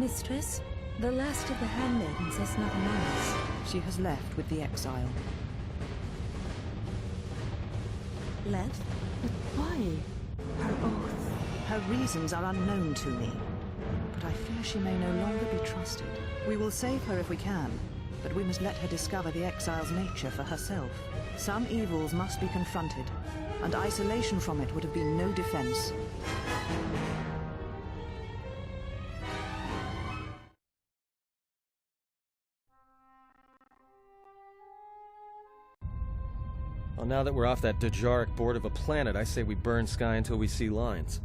Mistress, the last of the handmaidens is not among us. She has left with the exile. Left? But why? Her oath. Her reasons are unknown to me. But I fear she may no longer be trusted. We will save her if we can, but we must let her discover the exile's nature for herself. Some evils must be confronted, and isolation from it would have been no defense. Well, now that we're off that Dajaric board of a planet, I say we burn sky until we see lines.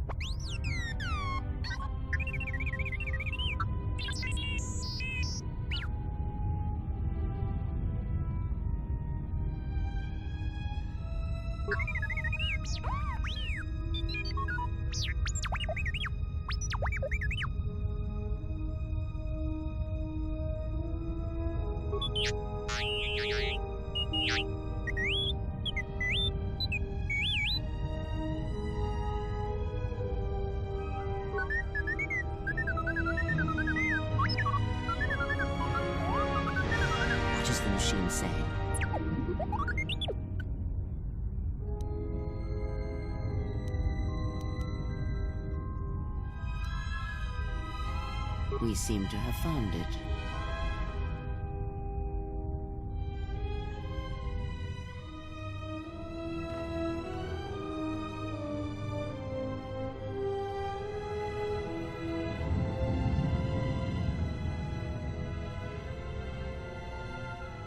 What is the machine saying? We seem to have found it.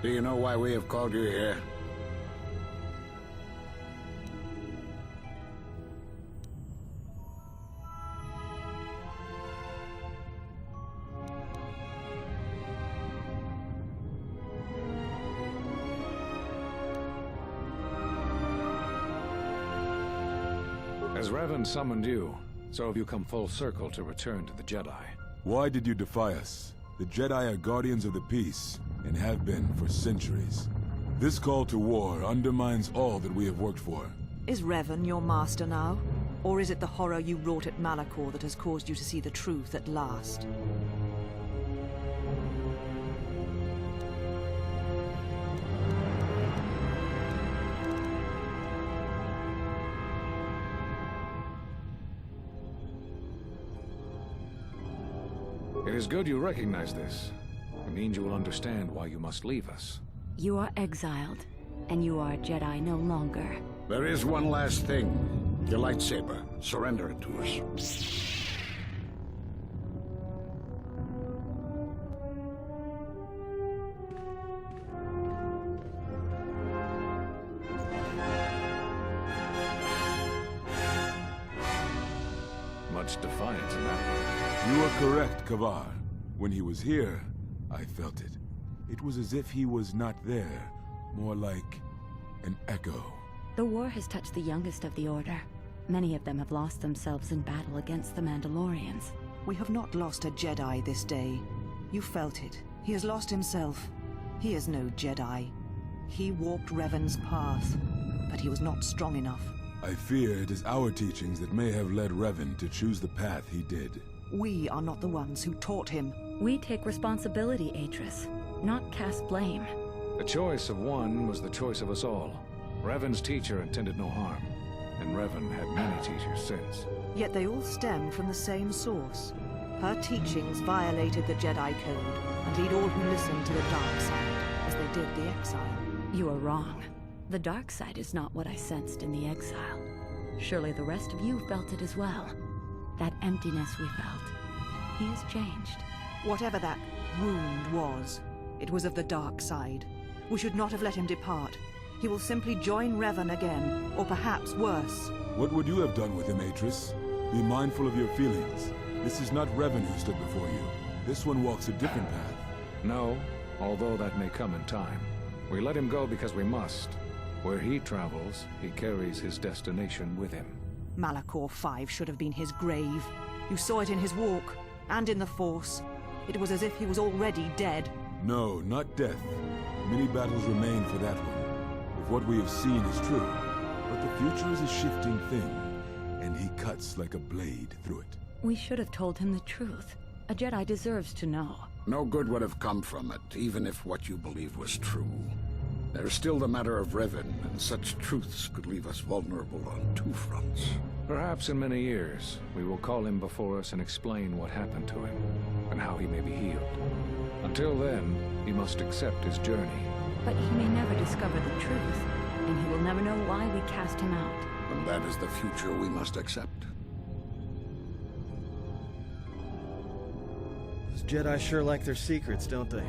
Do you know why we have called you here? As Revan summoned you, so have you come full circle to return to the Jedi. Why did you defy us? The Jedi are guardians of the peace, and have been for centuries. This call to war undermines all that we have worked for. Is Revan your master now? Or is it the horror you wrought at Malachor that has caused you to see the truth at last? It is good you recognize this. It means you will understand why you must leave us. You are exiled, and you are a Jedi no longer. There is one last thing. Your lightsaber. Surrender it to us. Much defiance in that one. You are correct, Kavar. When he was here, I felt it. It was as if he was not there, more like an echo. The war has touched the youngest of the Order. Many of them have lost themselves in battle against the Mandalorians. We have not lost a Jedi this day. You felt it. He has lost himself. He is no Jedi. He walked Revan's path, but he was not strong enough. I fear it is our teachings that may have led Revan to choose the path he did. We are not the ones who taught him. We take responsibility, Atris, not cast blame. The choice of one was the choice of us all. Revan's teacher intended no harm, and Revan had many teachers since. Yet they all stem from the same source. Her teachings violated the Jedi Code and lead all who listen to the dark side, as they did the exile. You are wrong. The dark side is not what I sensed in the exile. Surely the rest of you felt it as well. That emptiness we felt. He has changed. Whatever that wound was, it was of the dark side. We should not have let him depart. He will simply join Revan again, or perhaps worse. What would you have done with him, Atris? Be mindful of your feelings. This is not Revan who stood before you. This one walks a different path. No, although that may come in time. We let him go because we must. Where he travels, he carries his destination with him. Malachor 5 should have been his grave. You saw it in his walk, and in the Force. It was as if he was already dead. No, not death. Many battles remain for that one, if what we have seen is true. But the future is a shifting thing, and he cuts like a blade through it. We should have told him the truth. A Jedi deserves to know. No good would have come from it, even if what you believe was true. There's still the matter of Revan, and such truths could leave us vulnerable on two fronts. Perhaps in many years, we will call him before us and explain what happened to him, and how he may be healed. Until then, he must accept his journey. But he may never discover the truth, and he will never know why we cast him out. And that is the future we must accept. Those Jedi sure like their secrets, don't they?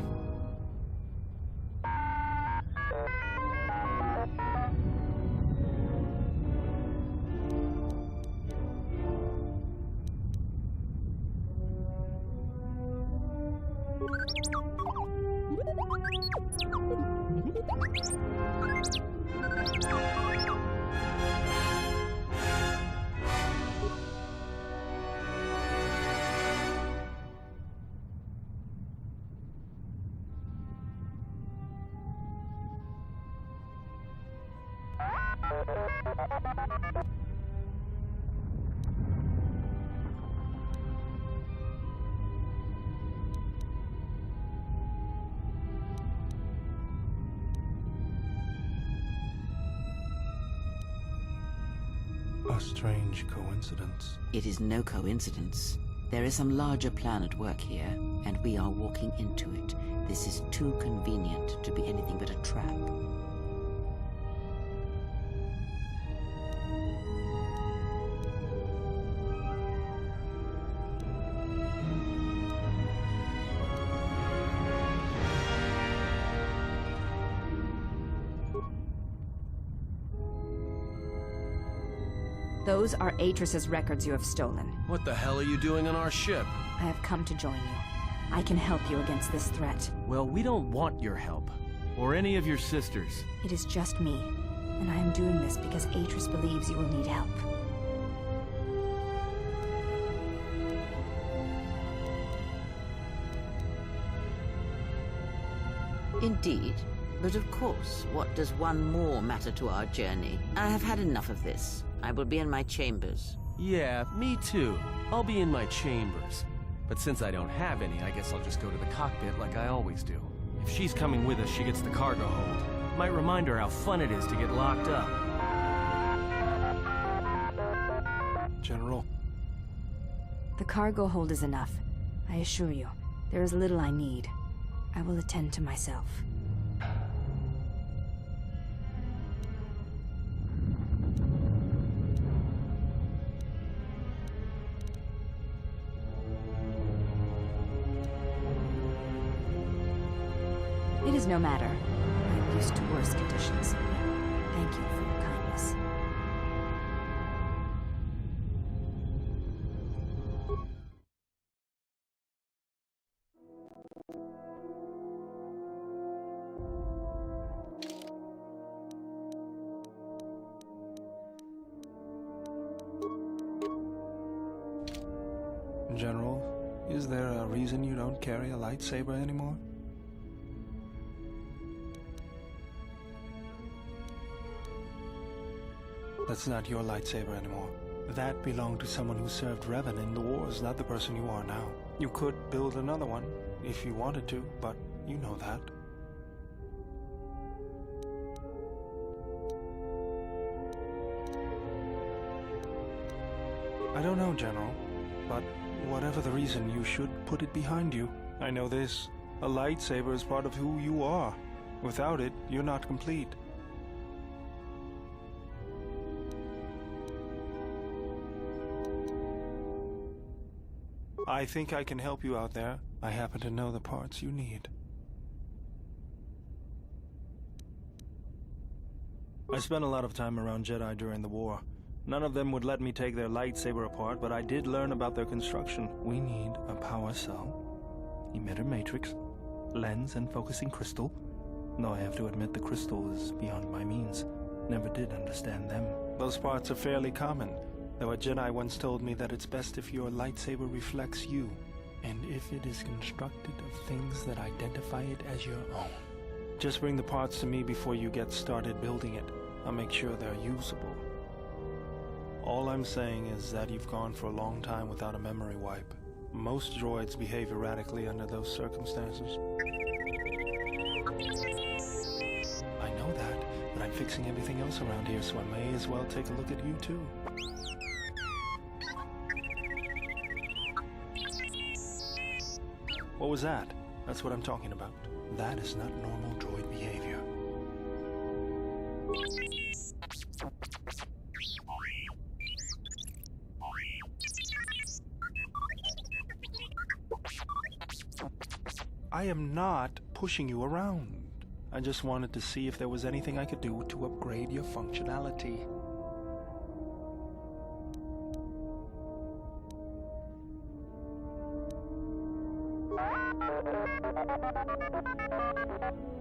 A strange coincidence. It is no coincidence. There is some larger plan at work here, and we are walking into it. This is too convenient to be anything but a trap. Those are Atris's records you have stolen. What the hell are you doing on our ship? I have come to join you. I can help you against this threat. Well, we don't want your help. Or any of your sisters. It is just me, and I am doing this because Atris believes you will need help. Indeed. But of course, what does one more matter to our journey? I have had enough of this. I will be in my chambers. Yeah, me too. I'll be in my chambers. But since I don't have any, I guess I'll just go to the cockpit like I always do. If she's coming with us, she gets the cargo hold. Might remind her how fun it is to get locked up. General. The cargo hold is enough. I assure you, there is little I need. I will attend to myself. It is no matter. I am used to worse conditions. Thank you for your kindness. General, is there a reason you don't carry a lightsaber anymore? That's not your lightsaber anymore. That belonged to someone who served Revan in the wars, not the person you are now. You could build another one, if you wanted to, but you know that. I don't know, General, but whatever the reason, you should put it behind you. I know this. A lightsaber is part of who you are. Without it, you're not complete. I think I can help you out there. I happen to know the parts you need. I spent a lot of time around Jedi during the war. None of them would let me take their lightsaber apart, but I did learn about their construction. We need a power cell, emitter matrix, lens and focusing crystal. Though I have to admit the crystal is beyond my means. Never did understand them. Those parts are fairly common. Though a Jedi once told me that it's best if your lightsaber reflects you, and if it is constructed of things that identify it as your own. Just bring the parts to me before you get started building it. I'll make sure they're usable. All I'm saying is that you've gone for a long time without a memory wipe. Most droids behave erratically under those circumstances. I know that, but I'm fixing everything else around here, so I may as well take a look at you too. What was that? That's what I'm talking about. That is not normal droid behavior. I am not pushing you around. I just wanted to see if there was anything I could do to upgrade your functionality.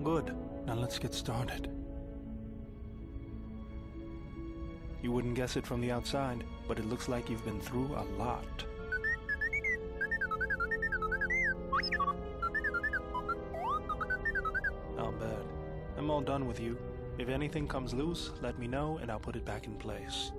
Good. Now let's get started. You wouldn't guess it from the outside, but it looks like you've been through a lot. I'll bet. I'm all done with you. If anything comes loose, let me know and I'll put it back in place.